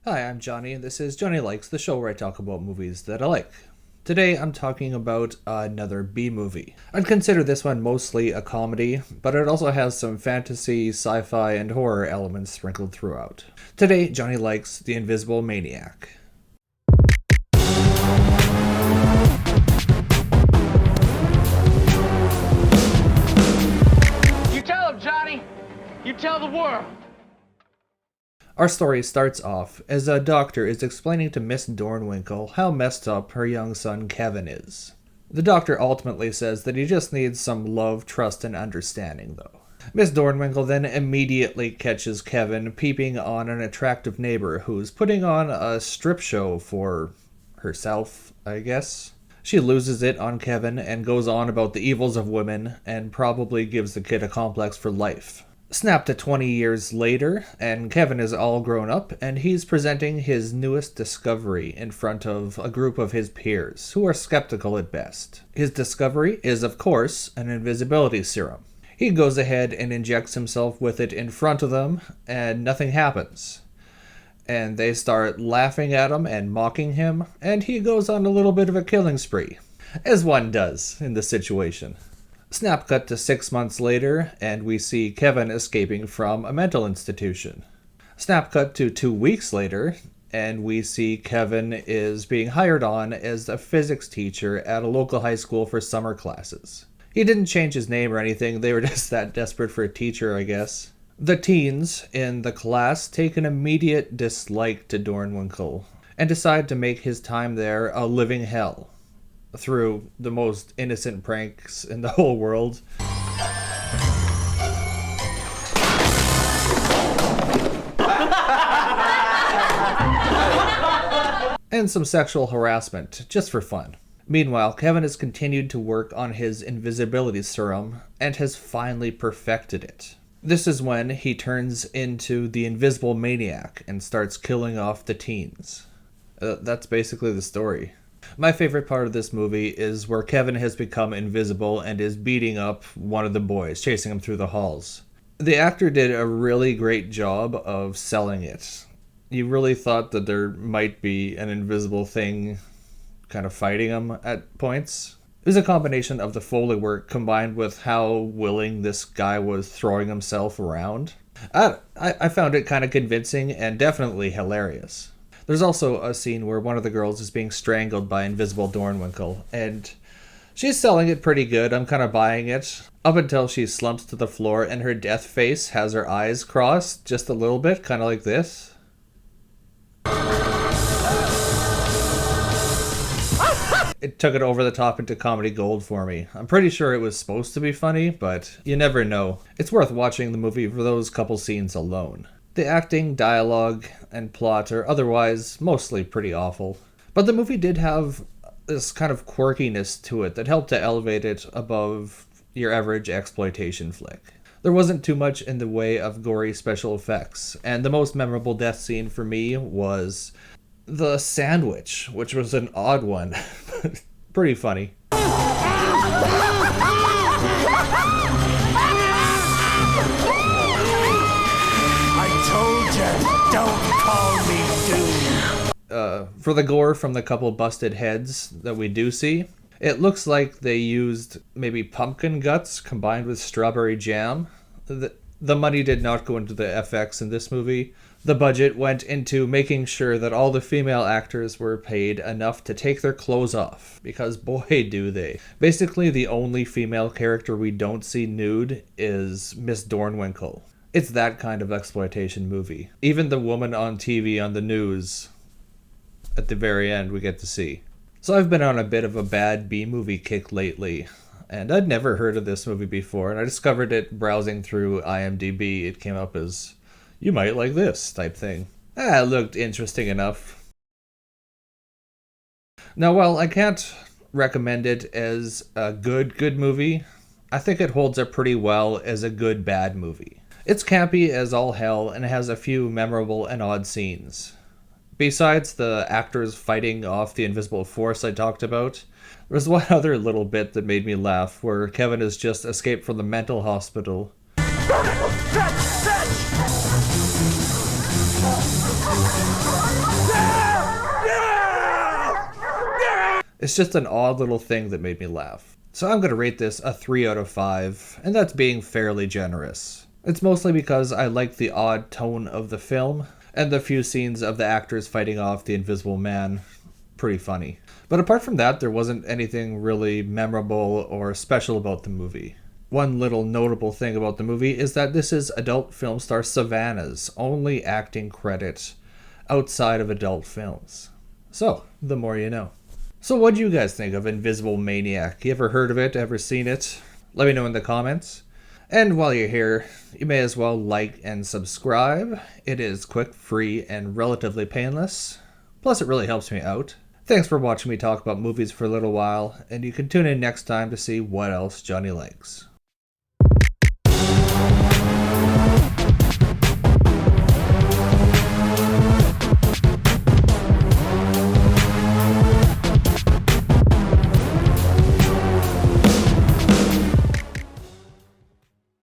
Hi, I'm Johnny, and this is Johnny Likes, the show where I talk about movies that I like. Today I'm talking about another B movie. I'd consider this one mostly a comedy, but it also has some fantasy, sci-fi, and horror elements sprinkled throughout. Today, Johnny likes The Invisible Maniac. You tell him, Johnny! You tell the world! Our story starts off as a doctor is explaining to Miss Dornwinkle how messed up her young son Kevin is. The doctor ultimately says that he just needs some love, trust, and understanding, though. Miss Dornwinkle then immediately catches Kevin peeping on an attractive neighbor who's putting on a strip show for herself, I guess. She loses it on Kevin and goes on about the evils of women and probably gives the kid a complex for life. Snap to 20 years later, and Kevin is all grown up, and he's presenting his newest discovery in front of a group of his peers, who are skeptical at best. His discovery is, of course, an invisibility serum. He goes ahead and injects himself with it in front of them, and nothing happens. And they start laughing at him and mocking him, and he goes on a little bit of a killing spree, as one does in this situation. Snap cut to 6 months later, and we see Kevin escaping from a mental institution. Snap cut to 2 weeks later, and we see Kevin is being hired on as a physics teacher at a local high school for summer classes. He didn't change his name or anything, they were just that desperate for a teacher, I guess. The teens in the class take an immediate dislike to Dornwinkle, and decide to make his time there a living hell. Through the most innocent pranks in the whole world. And some sexual harassment, just for fun. Meanwhile, Kevin has continued to work on his invisibility serum and has finally perfected it. This is when he turns into the Invisible Maniac and starts killing off the teens. That's basically the story. My favorite part of this movie is where Kevin has become invisible and is beating up one of the boys, chasing him through the halls. The actor did a really great job of selling it. You really thought that there might be an invisible thing kind of fighting him at points. It was a combination of the Foley work combined with how willing this guy was throwing himself around. I found it kind of convincing and definitely hilarious. There's also a scene where one of the girls is being strangled by Invisible Dornwinkle, and she's selling it pretty good. I'm kind of buying it. Up until she slumps to the floor and her death face has her eyes crossed just a little bit, kind of like this. It took it over the top into comedy gold for me. I'm pretty sure it was supposed to be funny, but you never know. It's worth watching the movie for those couple scenes alone. The acting, dialogue, and plot are otherwise mostly pretty awful. But the movie did have this kind of quirkiness to it that helped to elevate it above your average exploitation flick. There wasn't too much in the way of gory special effects, and the most memorable death scene for me was the sandwich, which was an odd one, but pretty funny. Don't call me Doom. For the gore from the couple busted heads that we do see, it looks like they used maybe pumpkin guts combined with strawberry jam. The money did not go into the FX in this movie. The budget went into making sure that all the female actors were paid enough to take their clothes off, because boy do they. Basically, the only female character we don't see nude is Miss Dornwinkle. It's that kind of exploitation movie. Even the woman on TV on the news, at the very end, we get to see. So I've been on a bit of a bad B-movie kick lately, and I'd never heard of this movie before, and I discovered it browsing through IMDb. It came up as, you might like this, type thing. It looked interesting enough. Now, while I can't recommend it as a good movie, I think it holds up pretty well as a good bad movie. It's campy as all hell and has a few memorable and odd scenes. Besides the actors fighting off the invisible force I talked about, there was one other little bit that made me laugh, where Kevin has just escaped from the mental hospital. Fetch! It's just an odd little thing that made me laugh. So I'm going to rate this a 3 out of 5, and that's being fairly generous. It's mostly because I like the odd tone of the film, and the few scenes of the actors fighting off the Invisible Man. Pretty funny. But apart from that, there wasn't anything really memorable or special about the movie. One little notable thing about the movie is that this is adult film star Savannah's only acting credit outside of adult films. So, the more you know. So what do you guys think of Invisible Maniac? You ever heard of it? Ever seen it? Let me know in the comments. And while you're here, you may as well like and subscribe. It is quick, free, and relatively painless. Plus it really helps me out. Thanks for watching me talk about movies for a little while, and you can tune in next time to see what else Johnny likes.